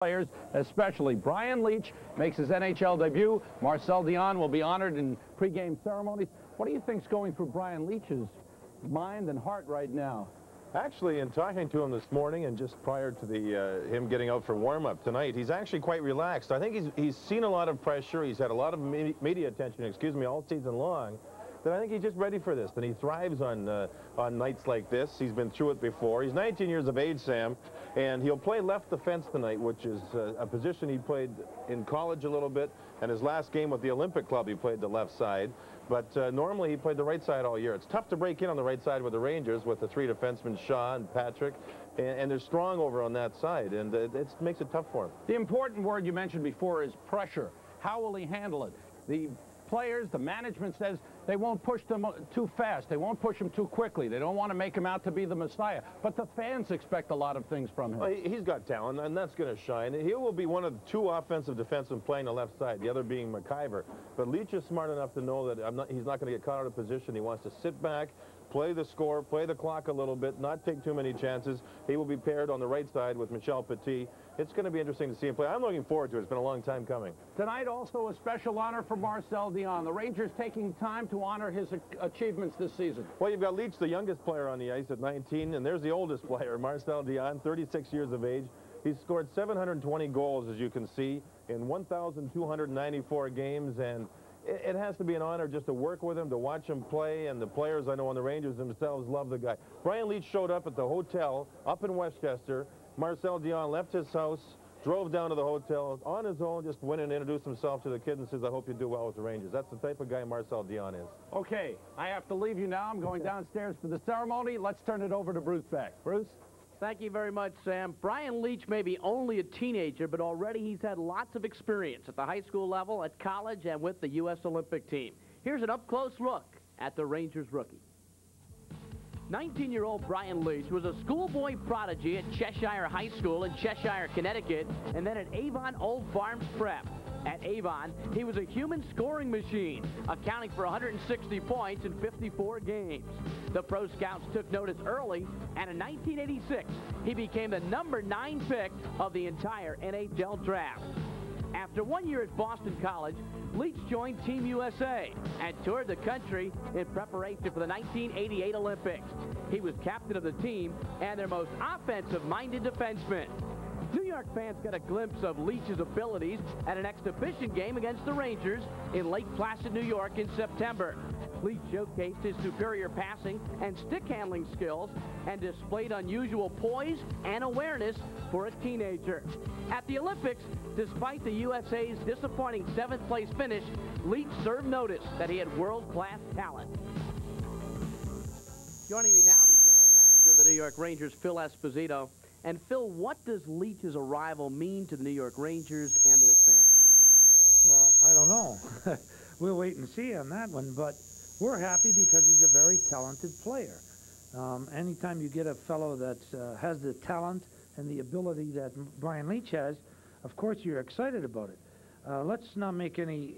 players, especially. Brian Leetch makes his NHL debut. Marcel Dionne will be honored in pregame ceremonies. What do you think's going through Brian Leetch's mind and heart right now? Actually, in talking to him this morning and just prior to him getting out for warm-up tonight, he's actually quite relaxed. I think he's seen a lot of pressure. He's had a lot of media attention, all season long. But I think he's just ready for this, and he thrives on nights like this. He's been through it before. He's 19 years of age, Sam, and he'll play left defense tonight, which is a position he played in college a little bit, and his last game with the Olympic club he played the left side. But normally he played the right side all year. It's tough to break in on the right side with the Rangers with the three defensemen, Shaw and Patrick, and they're strong over on that side, and it makes it tough for him. The important word you mentioned before is pressure. How will he handle it? The players, the management says they won't push them too fast. They won't push him too quickly. They don't want to make him out to be the Messiah. But the fans expect a lot of things from him. Well, he's got talent, and that's going to shine. He will be one of the two offensive defensemen playing the left side, the other being McIver. But Leetch is smart enough to know that he's not going to get caught out of position. He wants to sit back, play the score, play the clock a little bit, not take too many chances. He will be paired on the right side with Michel Petit. It's going to be interesting to see him play. I'm looking forward to it. It's been a long time coming. Tonight, also a special honor for Marcel Dionne. The Rangers taking time to honor his achievements this season. Well, you've got Leetch, the youngest player on the ice at 19, and there's the oldest player, Marcel Dionne, 36 years of age. He's scored 720 goals, as you can see, in 1,294 games, and it has to be an honor just to work with him, to watch him play, and the players I know on the Rangers themselves love the guy. Brian Leetch showed up at the hotel up in Westchester. Marcel Dionne left his house, drove down to the hotel on his own, just went and introduced himself to the kid and says, I hope you do well with the Rangers. That's the type of guy Marcel Dionne is. Okay, I have to leave you now. I'm going downstairs for the ceremony. Let's turn it over to Bruce Beck. Bruce? Thank you very much, Sam. Brian Leetch may be only a teenager, but already he's had lots of experience at the high school level, at college, and with the U.S. Olympic team. Here's an up-close look at the Rangers rookie. 19-year-old Brian Leetch was a schoolboy prodigy at Cheshire High School in Cheshire, Connecticut, and then at Avon Old Farms Prep. At Avon, he was a human scoring machine, accounting for 160 points in 54 games. The pro scouts took notice early, and in 1986, he became the number 9 pick of the entire NHL draft. After 1 year at Boston College, Leetch joined Team USA and toured the country in preparation for the 1988 Olympics. He was captain of the team and their most offensive-minded defenseman. New York fans got a glimpse of Leetch's abilities at an exhibition game against the Rangers in Lake Placid, New York in September. Leetch showcased his superior passing and stick handling skills and displayed unusual poise and awareness for a teenager. At the Olympics, despite the USA's disappointing 7th place finish, Leetch served notice that he had world-class talent. Joining me now, the general manager of the New York Rangers, Phil Esposito. And Phil, what does Leetch's arrival mean to the New York Rangers and their fans? Well, I don't know. We'll wait and see on that one, but we're happy because he's a very talented player. Anytime you get a fellow that has the talent and the ability that Brian Leetch has, of course you're excited about it. Let's not make any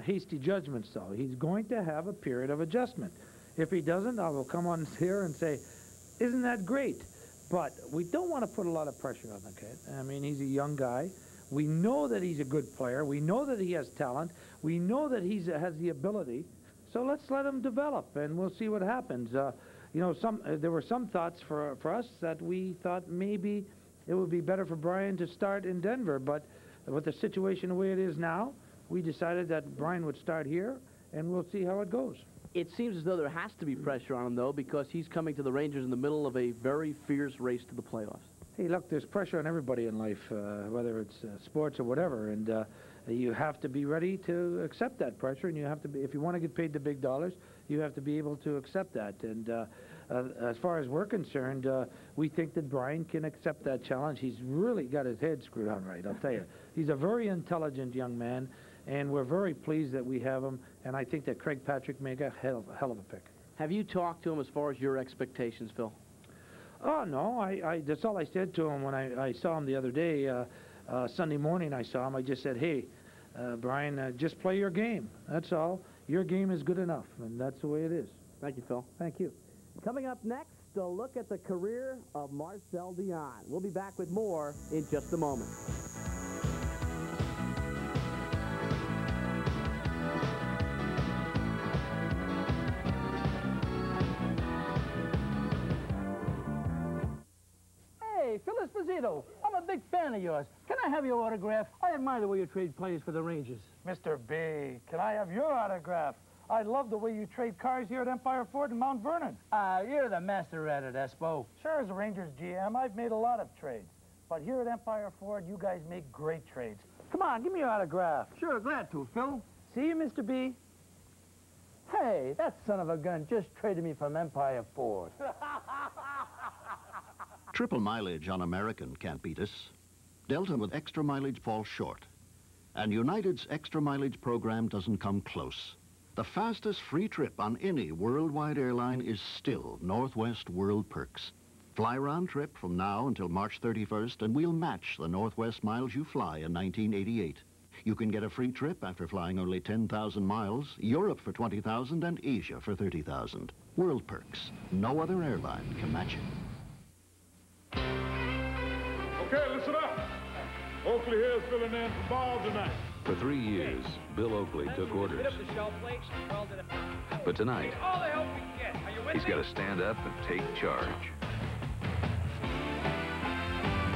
hasty judgments, though. He's going to have a period of adjustment. If he doesn't, I will come on here and say, isn't that great? But we don't want to put a lot of pressure on the kid. I mean, he's a young guy. We know that he's a good player. We know that he has talent. We know that he has the ability. So let's let him develop, and we'll see what happens. You know, there were some thoughts for us that we thought maybe it would be better for Brian to start in Denver. But with the situation the way it is now, we decided that Brian would start here, and we'll see how it goes. It seems as though there has to be pressure on him, though, because he's coming to the Rangers in the middle of a very fierce race to the playoffs. Hey, look, there's pressure on everybody in life, whether it's sports or whatever, and you have to be ready to accept that pressure, and you have to be, if you want to get paid the big dollars, you have to be able to accept that. And as far as we're concerned, we think that Brian can accept that challenge. He's really got his head screwed on right, I'll tell you. He's a very intelligent young man, and we're very pleased that we have him, and I think that Craig Patrick made a hell of a pick. Have you talked to him as far as your expectations, Phil? Oh, no, that's all I said to him when I saw him the other day. Sunday morning I saw him. I just said, hey, Brian, just play your game. That's all. Your game is good enough, and that's the way it is. Thank you, Phil. Thank you. Coming up next, a look at the career of Marcel Dionne. We'll be back with more in just a moment. Vito, I'm a big fan of yours. Can I have your autograph? I admire the way you trade players for the Rangers. Mr. B, can I have your autograph? I love the way you trade cars here at Empire Ford in Mount Vernon. You're the master at it, Espo. Sure, as a Rangers GM, I've made a lot of trades. But here at Empire Ford, you guys make great trades. Come on, give me your autograph. Sure, glad to, Phil. See you, Mr. B. Hey, that son of a gun just traded me from Empire Ford. Triple mileage on American can't beat us. Delta with extra mileage falls short. And United's extra mileage program doesn't come close. The fastest free trip on any worldwide airline is still Northwest World Perks. Fly round trip from now until March 31st, and we'll match the Northwest miles you fly in 1988. You can get a free trip after flying only 10,000 miles, Europe for 20,000, and Asia for 30,000. World Perks. No other airline can match it. Okay, listen up. Oakley here is filling in for Bob tonight. For 3 years, Bill Oakley took orders. But tonight, he's got to stand up and take charge.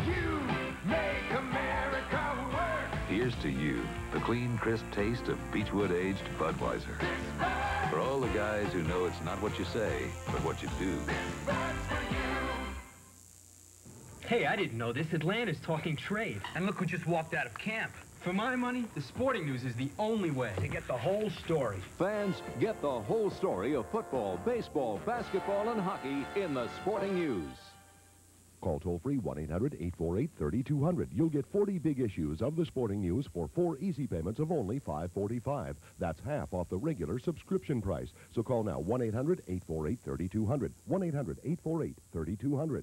You make America work. Here's to you, the clean, crisp taste of Beechwood-aged Budweiser. For all the guys who know it's not what you say, but what you do. Hey, I didn't know this. Atlanta's talking trade. And look who just walked out of camp. For my money, the Sporting News is the only way to get the whole story. Fans, get the whole story of football, baseball, basketball, and hockey in the Sporting News. Call toll-free 1-800-848-3200. You'll get 40 big issues of the Sporting News for 4 easy payments of only $5.45. That's half off the regular subscription price. So call now 1-800-848-3200. 1-800-848-3200.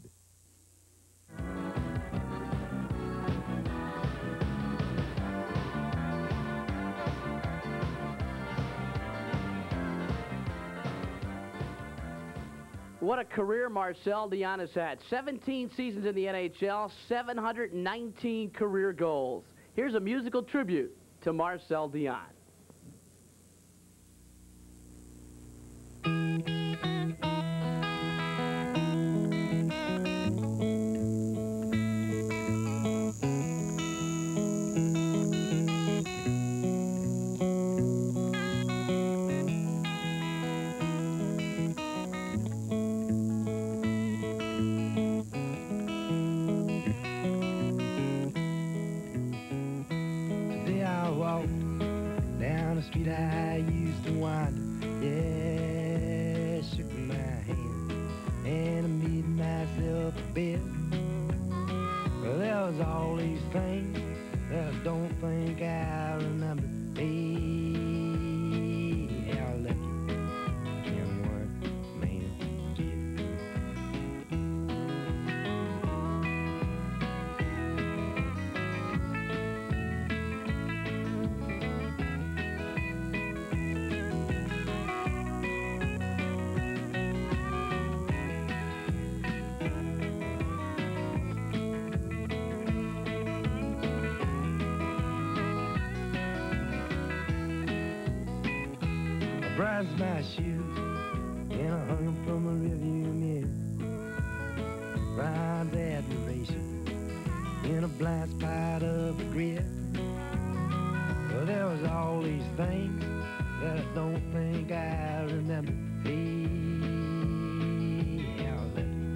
What a career Marcel Dionne has had. 17 seasons in the NHL, 719 career goals. Here's a musical tribute to Marcel Dionne. I used to wander, yeah, shook my hand, and I made myself a bed. Well, there was all these things that I don't think I remember. Hey, how lucky can one man get? Brushed my shoes and I hung them from a rearview mirror. Round admiration in a blind spot of regret. Well, there was all these things that I don't think I remember. Hey, how lucky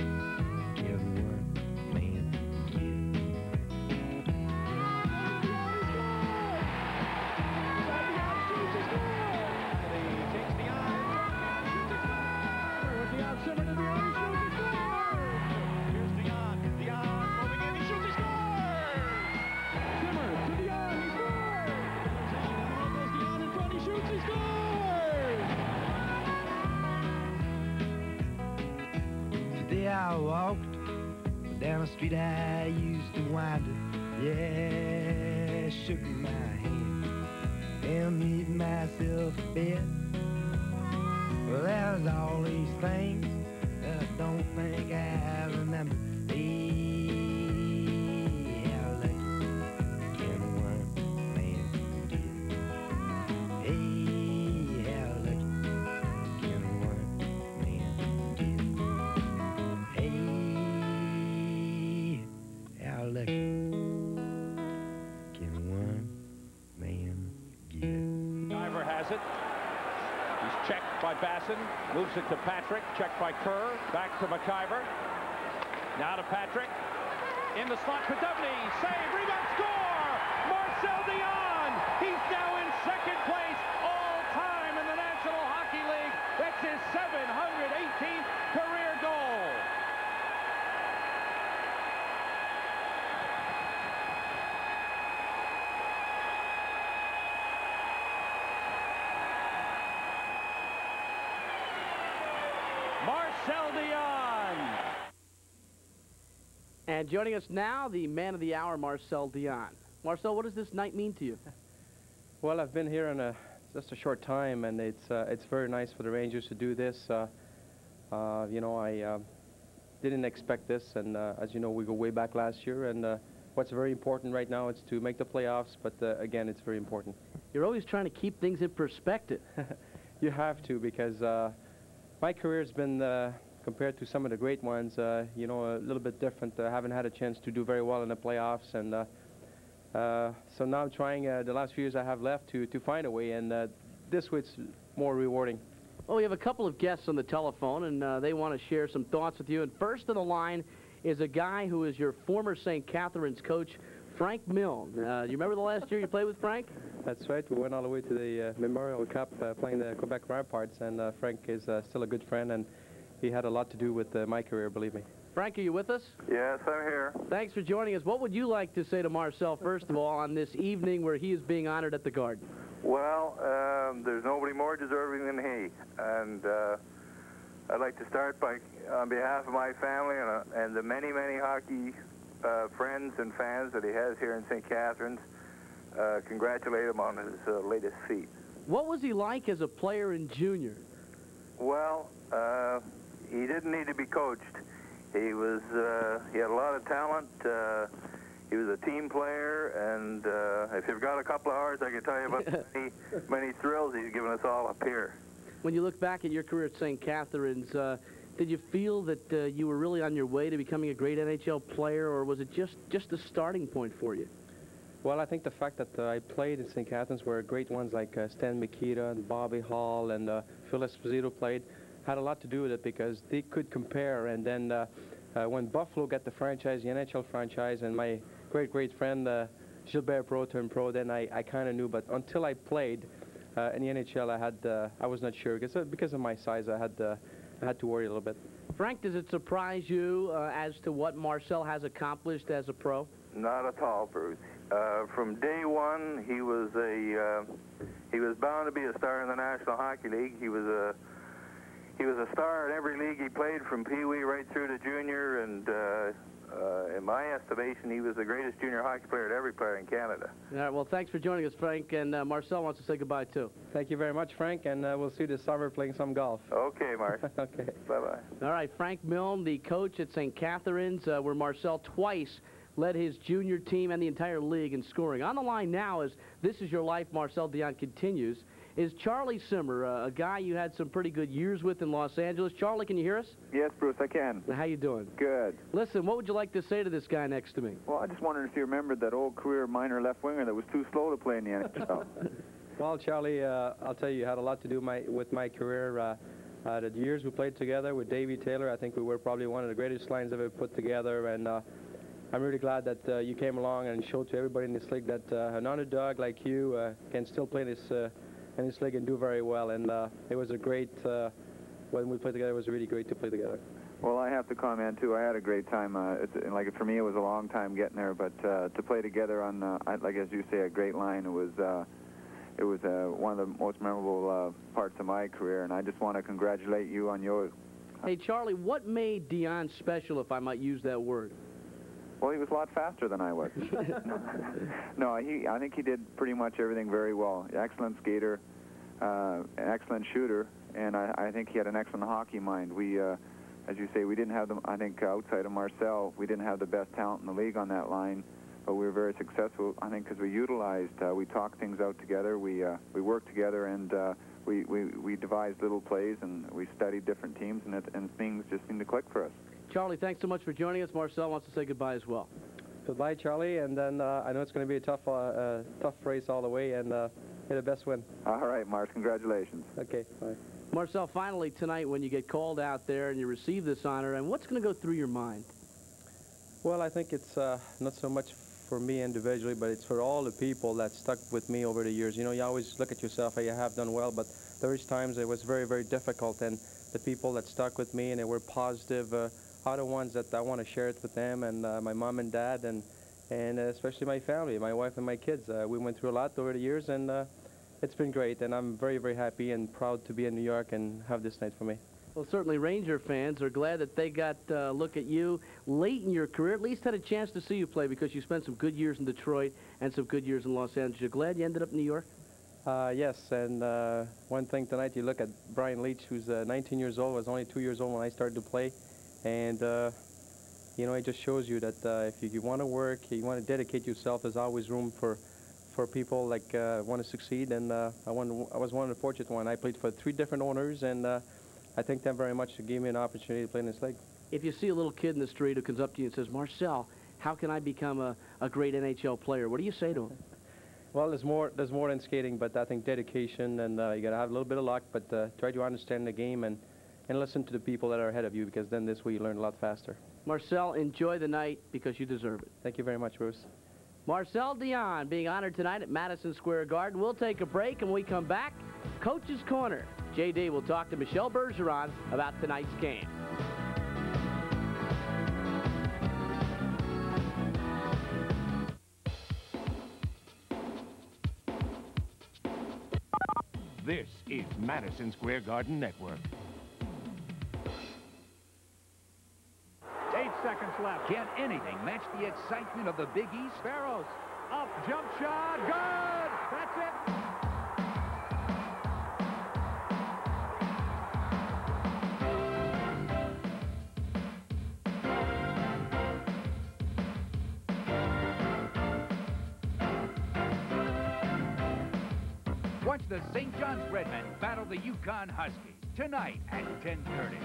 can one man get? I walked down the street I used to wander, yeah, shook my hand and made myself a bed. Well, there's all these things that I don't think I remember. Hey, how lucky can one man get? Hey, how lucky can one man get? Hey, how it. He's checked by Basson. Moves it to Patrick. Checked by Kerr. Back to McIver. Now to Patrick. In the slot for Dubney. Save. Rebound. Score! Marcel Dionne. He's now in second place all time in the National Hockey League. That's his 718th career goal. Marcel Dionne. And joining us now, the man of the hour, Marcel Dionne. Marcel, what does this night mean to you? Well, I've been here in just a short time, and it's very nice for the Rangers to do this. You know, I didn't expect this, and as you know, we go way back last year, and what's very important right now is to make the playoffs, but again, it's very important. You're always trying to keep things in perspective. You have to, because my career has been, compared to some of the great ones, you know, a little bit different. I haven't had a chance to do very well in the playoffs, and so now I'm trying the last few years I have left to find a way, and this way it's more rewarding. Well, we have a couple of guests on the telephone, and they want to share some thoughts with you. And first on the line is a guy who is your former St. Catherine's coach, Frank Milne. You remember the last year you played with Frank? That's right. We went all the way to the Memorial Cup playing the Quebec Ramparts, and Frank is still a good friend, and he had a lot to do with my career, believe me. Frank, are you with us? Yes, I'm here. Thanks for joining us. What would you like to say to Marcel, first of all, on this evening where he is being honored at the Garden? Well, there's nobody more deserving than he. And I'd like to start by, on behalf of my family and the many, many hockey friends and fans that he has here in St. Catharines, congratulate him on his latest feat. What was he like as a player in junior? Well, he didn't need to be coached. He was, he had a lot of talent. He was a team player, and if you've got a couple of hours, I can tell you about the many thrills he's given us all up here. When you look back at your career at St. Catharines, did you feel that you were really on your way to becoming a great NHL player, or was it just a starting point for you? Well, I think the fact that I played in St. Catharines, where great ones like Stan Mikita and Bobby Hall and Phil Esposito played, had a lot to do with it, because they could compare. And then when Buffalo got the franchise, the NHL franchise, and my great friend Gilbert Perreault turned pro, then I kind of knew. But until I played in the NHL, I was not sure, because of my size. I had to worry a little bit. Frank, does it surprise you as to what Marcel has accomplished as a pro? Not at all, Bruce. From day one, he was bound to be a star in the National Hockey League. He was a star in every league he played, from Pee Wee right through to junior, and in my estimation, he was the greatest junior hockey player to every player in Canada. All right, well, thanks for joining us, Frank, and Marcel wants to say goodbye, too. Thank you very much, Frank, and we'll see you this summer playing some golf. Okay, Mark. Okay. Bye-bye. All right, Frank Milne, the coach at St. Catharines, where Marcel twice led his junior team and the entire league in scoring. On the line now, as This Is Your Life, Marcel Dionne continues, is Charlie Simmer, a guy you had some pretty good years with in Los Angeles. Charlie, can you hear us? Yes, Bruce, I can. How you doing? Good. Listen, what would you like to say to this guy next to me? Well, I just wondered if you remembered that old career minor left winger that was too slow to play in the NHL. Well, Charlie, I'll tell you had a lot to do with my career. The years we played together with Davey Taylor, I think we were probably one of the greatest lines ever put together, and I'm really glad that you came along and showed to everybody in this league that an underdog like you can still play in this league and do very well. And it was a great, when we played together, it was really great to play together. Well, I have to comment, too. I had a great time. For me, it was a long time getting there, but to play together on, like as you say, a great line, it was one of the most memorable parts of my career, and I just want to congratulate you on yours. Hey, Charlie, what made Dionne special, if I might use that word? Well, he was a lot faster than I was. No, I think he did pretty much everything very well. Excellent skater, an excellent shooter, and I think he had an excellent hockey mind. We, as you say, we didn't have I think outside of Marcel, we didn't have the best talent in the league on that line, but we were very successful, I think, because we utilized, we talked things out together, we worked together, and we devised little plays, and we studied different teams, and things just seemed to click for us. Charlie, thanks so much for joining us. Marcel wants to say goodbye as well. Goodbye, Charlie, and then I know it's going to be a tough race all the way, and May the best win. All right, Mark, congratulations. Okay, bye. Marcel, finally tonight when you get called out there and you receive this honor, and what's going to go through your mind? Well, I think it's not so much for me individually, but it's for all the people that stuck with me over the years. You know, you always look at yourself, hey, you have done well, but there was times it was very, very difficult, and the people that stuck with me and they were positive are the ones that I want to share it with them, and my mom and dad, and especially my family, my wife and my kids. We went through a lot over the years, and it's been great, and I'm very, very happy and proud to be in New York and have this night for me. Well, certainly Ranger fans are glad that they got a look at you late in your career, at least had a chance to see you play because you spent some good years in Detroit and some good years in Los Angeles. You're glad you ended up in New York? Yes, and one thing tonight, you look at Brian Leetch, who's 19 years old, was only 2 years old when I started to play, and you know, it just shows you that if you want to work, you want to dedicate yourself, there's always room for people like want to succeed, and I was one of the fortunate ones. I played for 3 different owners, and I thank them very much to give me an opportunity to play in this league. If you see a little kid in the street who comes up to you and says, Marcel, how can I become a great NHL player? What do you say to him? Well, there's more than skating, but I think dedication, and you got to have a little bit of luck, but try to understand the game and listen to the people that are ahead of you, because then this way you learn a lot faster. Marcel, enjoy the night because you deserve it. Thank you very much, Bruce. Marcel Dionne being honored tonight at Madison Square Garden. We'll take a break, and when we come back, Coach's Corner. JD will talk to Michel Bergeron about tonight's game. This is Madison Square Garden Network. 8 seconds left. Can anything match the excitement of the Big East? Barrows, up, jump shot, good! That's it! Watch the St. John's Redmen battle the Yukon Huskies tonight at 10:30.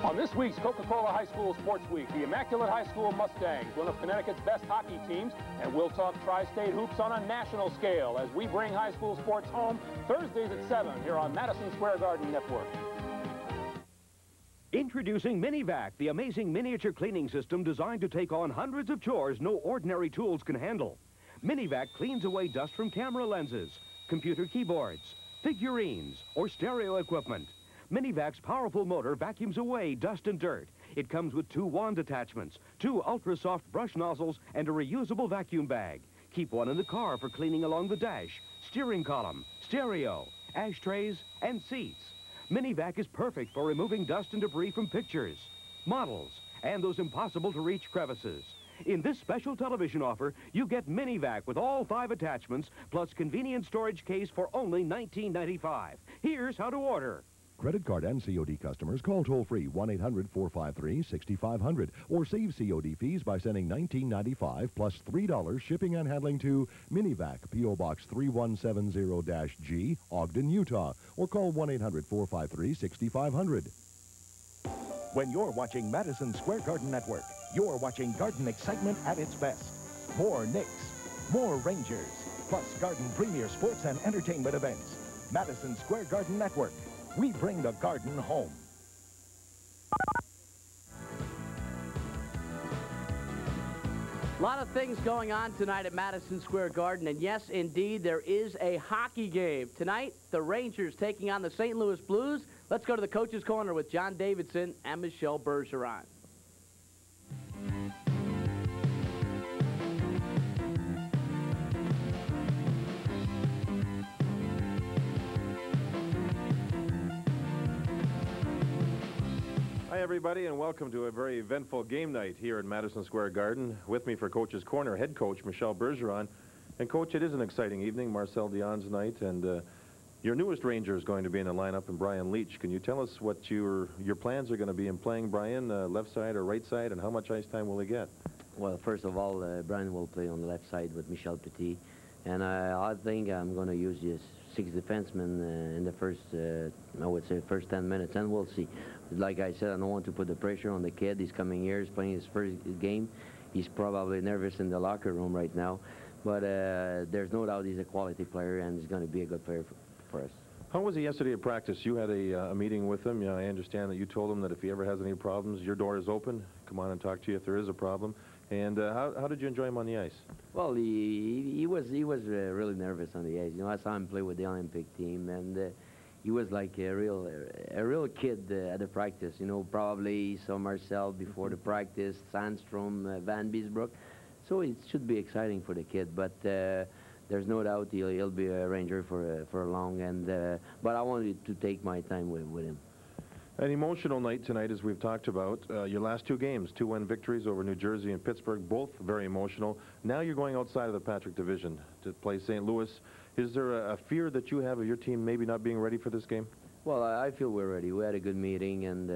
On this week's Coca-Cola High School Sports Week, the Immaculate High School Mustangs, one of Connecticut's best hockey teams, and we'll talk tri-state hoops on a national scale as we bring high school sports home Thursdays at 7 here on Madison Square Garden Network. Introducing Minivac, the amazing miniature cleaning system designed to take on hundreds of chores no ordinary tools can handle. Minivac cleans away dust from camera lenses, computer keyboards, figurines, or stereo equipment. Minivac's powerful motor vacuums away dust and dirt. It comes with 2 wand attachments, 2 ultra-soft brush nozzles, and a reusable vacuum bag. Keep one in the car for cleaning along the dash, steering column, stereo, ashtrays, and seats. Minivac is perfect for removing dust and debris from pictures, models, and those impossible-to-reach crevices. In this special television offer, you get Minivac with all 5 attachments, plus convenient storage case for only $19.95. Here's how to order. Credit card and COD customers call toll-free 1-800-453-6500 or save COD fees by sending $19.95 plus $3 shipping and handling to Minivac, P.O. Box 3170-G, Ogden, Utah, or call 1-800-453-6500. When you're watching Madison Square Garden Network, you're watching garden excitement at its best. More Knicks, more Rangers, plus garden premier sports and entertainment events. Madison Square Garden Network. We bring the garden home. A lot of things going on tonight at Madison Square Garden, and yes, indeed, there is a hockey game. Tonight, the Rangers taking on the St. Louis Blues. Let's go to the Coach's Corner with John Davidson and Michel Bergeron. Hi, everybody, and welcome to a very eventful game night here at Madison Square Garden. With me for Coach's Corner, head coach Michel Bergeron. And, Coach, it is an exciting evening, Marcel Dionne's night, and your newest Ranger is going to be in the lineup, and Brian Leetch. Can you tell us what your plans are going to be in playing Brian, left side or right side, and how much ice time will he get? Well, first of all, Brian will play on the left side with Michel Petit, and I think I'm going to use this 6 defensemen in the first, I would say, first 10 minutes, and we'll see. Like I said, I don't want to put the pressure on the kid. He's coming here, he's playing his first game. He's probably nervous in the locker room right now. But there's no doubt he's a quality player, and he's going to be a good player for us. How was he yesterday at practice? You had a meeting with him. I understand that you told him that if he ever has any problems, your door is open. Come on and talk to you if there is a problem. And how did you enjoy him on the ice? Well, he was really nervous on the ice. You know, I saw him play with the Olympic team, and he was like a real kid at the practice. You know, probably he saw Marcel before the practice, Sandstrom, Van Biesbroek. So it should be exciting for the kid, but there's no doubt he'll be a Ranger for long. And but I wanted to take my time with him. An emotional night tonight, as we've talked about. Your last two games, 2-1 victories over New Jersey and Pittsburgh, both very emotional. Now you're going outside of the Patrick Division to play St. Louis. Is there a fear that you have of your team maybe not being ready for this game? Well, I feel we're ready. We had a good meeting, and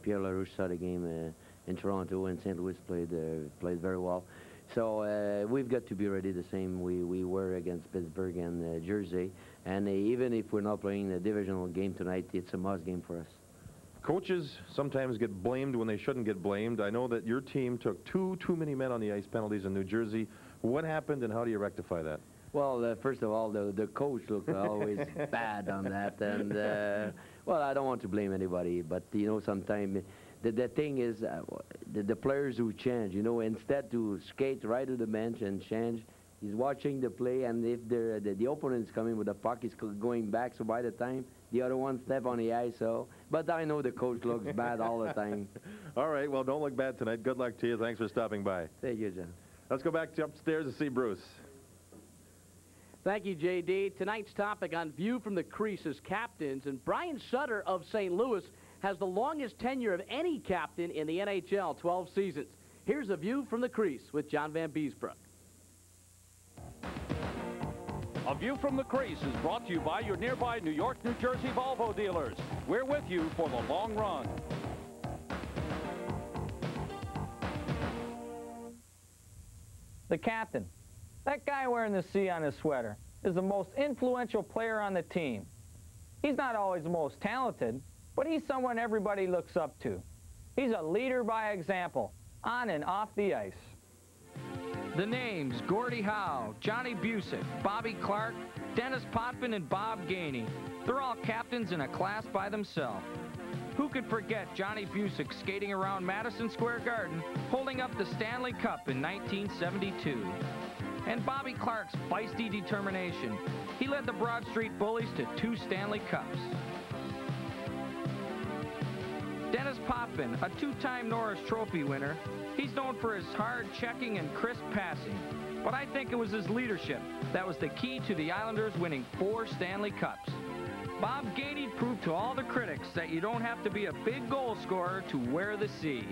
Pierre LaRouche saw the game in Toronto, and St. Louis played very well. So we've got to be ready the same we were against Pittsburgh and Jersey. And even if we're not playing a divisional game tonight, it's a must game for us. Coaches sometimes get blamed when they shouldn't get blamed. I know that your team took too many men on the ice penalties in New Jersey. What happened, and how do you rectify that? Well, first of all, the coach looked always bad on that. And, well, I don't want to blame anybody, but, you know, sometimes the thing is the players who change, you know, instead to skate right to the bench and change, he's watching the play, and if the opponent's coming with the puck, he's going back, so by the time the other one step on the ice, so. But I know the coach looks bad all the time. All right, well, don't look bad tonight. Good luck to you. Thanks for stopping by. Thank you, John. Let's go back to upstairs to see Bruce. Thank you, J.D. Tonight's topic on View from the Crease is captains, and Brian Sutter of St. Louis has the longest tenure of any captain in the NHL, 12 seasons. Here's a View from the Crease with John Van Biesbroek. A View from the Crease is brought to you by your nearby New York, New Jersey Volvo dealers. We're with you for the long run. The captain, that guy wearing the C on his sweater, is the most influential player on the team. He's not always the most talented, but he's someone everybody looks up to. He's a leader by example, on and off the ice. The names Gordie Howe, Johnny Busick, Bobby Clark, Dennis Potvin, and Bob Gainey. They're all captains in a class by themselves. Who could forget Johnny Busick skating around Madison Square Garden holding up the Stanley Cup in 1972? And Bobby Clark's feisty determination. He led the Broad Street Bullies to 2 Stanley Cups. Dennis Potvin, a 2-time Norris Trophy winner, he's known for his hard checking and crisp passing. But I think it was his leadership that was the key to the Islanders winning 4 Stanley Cups. Bob Gainey proved to all the critics that you don't have to be a big goal scorer to wear the C.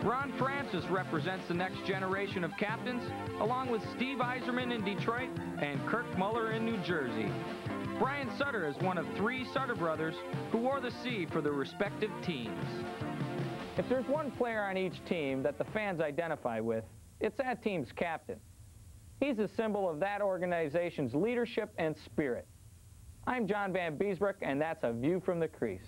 Ron Francis represents the next generation of captains, along with Steve Yzerman in Detroit and Kirk Muller in New Jersey. Brian Sutter is one of 3 Sutter brothers who wore the C for their respective teams. If there's one player on each team that the fans identify with, it's that team's captain. He's a symbol of that organization's leadership and spirit. I'm John Van Biesbroek, and that's A View from the Crease.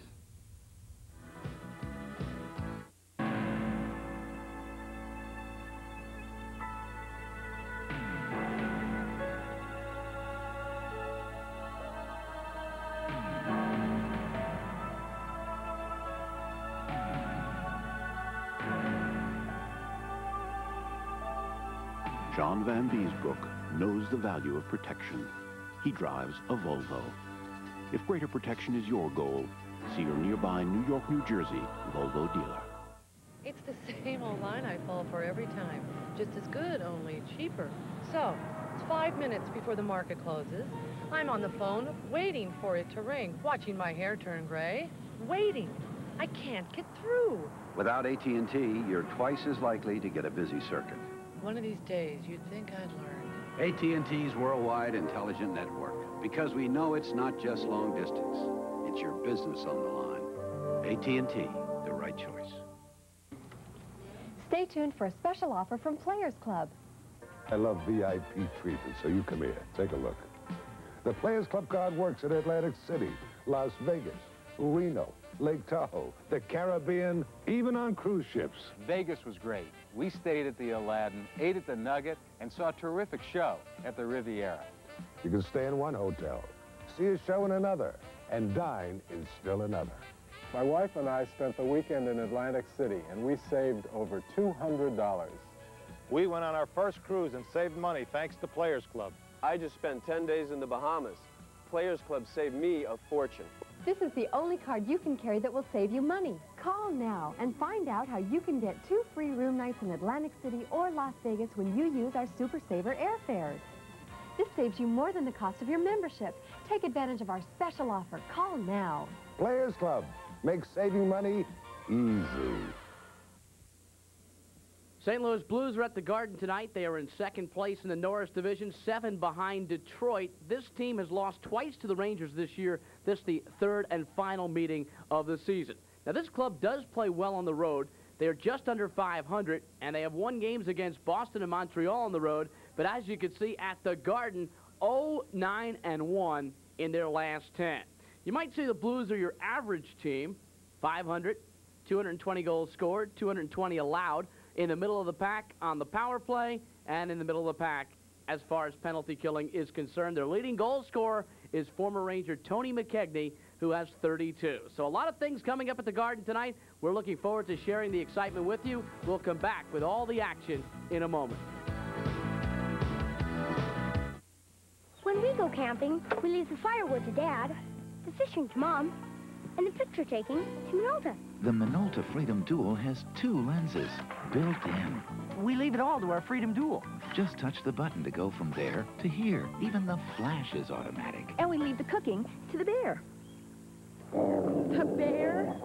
John Van Biesbroek knows the value of protection. He drives a Volvo. If greater protection is your goal, see your nearby New York, New Jersey Volvo dealer. It's the same old line I fall for every time. Just as good, only cheaper. So, it's 5 minutes before the market closes. I'm on the phone, waiting for it to ring, watching my hair turn gray. Waiting. I can't get through. Without AT&T, you're twice as likely to get a busy circuit. One of these days, you'd think I'd learn. AT&T's worldwide intelligent network. Because we know it's not just long distance. It's your business on the line. AT&T, the right choice. Stay tuned for a special offer from Players Club. I love VIP treatment, so you come here. Take a look. The Players Club card works at Atlantic City, Las Vegas, Reno, Lake Tahoe, the Caribbean, even on cruise ships. Vegas was great. We stayed at the Aladdin, ate at the Nugget, and saw a terrific show at the Riviera. You can stay in one hotel, see a show in another, and dine in still another. My wife and I spent the weekend in Atlantic City, and we saved over $200. We went on our first cruise and saved money thanks to Players Club. I just spent 10 days in the Bahamas. Players Club saved me a fortune. This is the only card you can carry that will save you money. Call now and find out how you can get 2 free room nights in Atlantic City or Las Vegas when you use our Super Saver airfares. This saves you more than the cost of your membership. Take advantage of our special offer. Call now. Players Club. Make saving money easy. St. Louis Blues are at the Garden tonight. They are in second place in the Norris Division, 7 behind Detroit. This team has lost twice to the Rangers this year. This is the third and final meeting of the season. Now, this club does play well on the road. They are just under 500, and they have won games against Boston and Montreal on the road. But as you can see at the Garden, 0-9-1 in their last 10. You might say the Blues are your average team, 500, 220 goals scored, 220 allowed, in the middle of the pack on the power play, and in the middle of the pack as far as penalty killing is concerned. Their leading goal scorer is former Ranger Tony McKegney, who has 32. So a lot of things coming up at the Garden tonight. We're looking forward to sharing the excitement with you. We'll come back with all the action in a moment. When we go camping, we leave the firewood to Dad, the fishing to Mom, and the picture taking to Minolta. The Minolta Freedom Dual has 2 lenses built in. We leave it all to our Freedom Dual. Just touch the button to go from there to here. Even the flash is automatic. And we leave the cooking to the bear. The bear?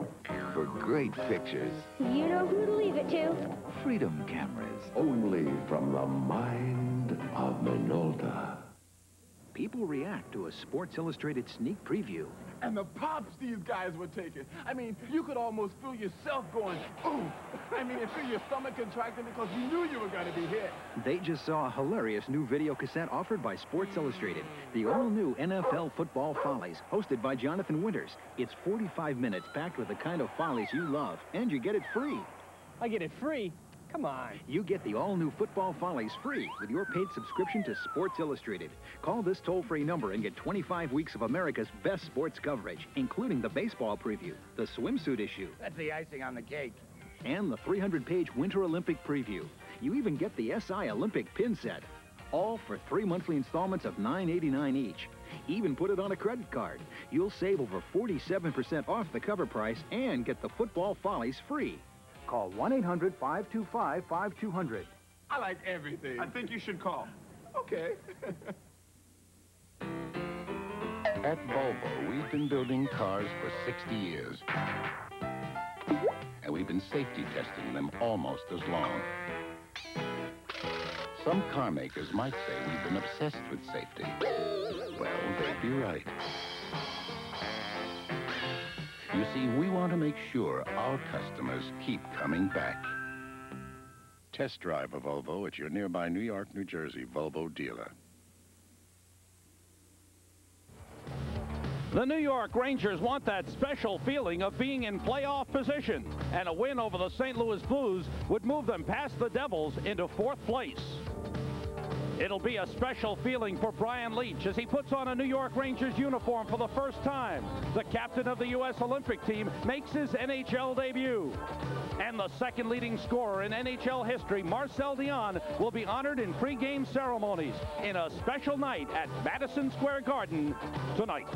For great pictures, You know who to leave it to. Freedom cameras. Only from the mind of Minolta. People react to a Sports Illustrated sneak preview. And the pops these guys were taking. I mean, you could almost feel yourself going, ooh. I mean, and feel your stomach contracting because you knew you were going to be hit. They just saw a hilarious new video cassette offered by Sports Illustrated. The all-new NFL Football Follies, hosted by Jonathan Winters. It's 45 minutes packed with the kind of follies you love, and you get it free. I get it free? Come on. You get the all-new Football Follies free with your paid subscription to Sports Illustrated. Call this toll-free number and get 25 weeks of America's best sports coverage, including the baseball preview, the swimsuit issue. That's the icing on the cake. And the 300-page Winter Olympic preview. You even get the SI Olympic pin set. All for 3 monthly installments of $9.89 each. Even put it on a credit card. You'll save over 47% off the cover price and get the Football Follies free. Call 1-800-525-5200. I like everything. I think you should call. Okay. At Volvo, we've been building cars for 60 years. And we've been safety testing them almost as long. Some car makers might say we've been obsessed with safety. Well, they'd be right. You see, we want to make sure our customers keep coming back. Test drive a Volvo at your nearby New York, New Jersey Volvo dealer. The New York Rangers want that special feeling of being in playoff position, and a win over the St. Louis Blues would move them past the Devils into 4th place. It'll be a special feeling for Brian Leetch as he puts on a New York Rangers uniform for the first time. The captain of the U.S. Olympic team makes his NHL debut. And the second leading scorer in NHL history, Marcel Dionne, will be honored in pregame ceremonies in a special night at Madison Square Garden tonight.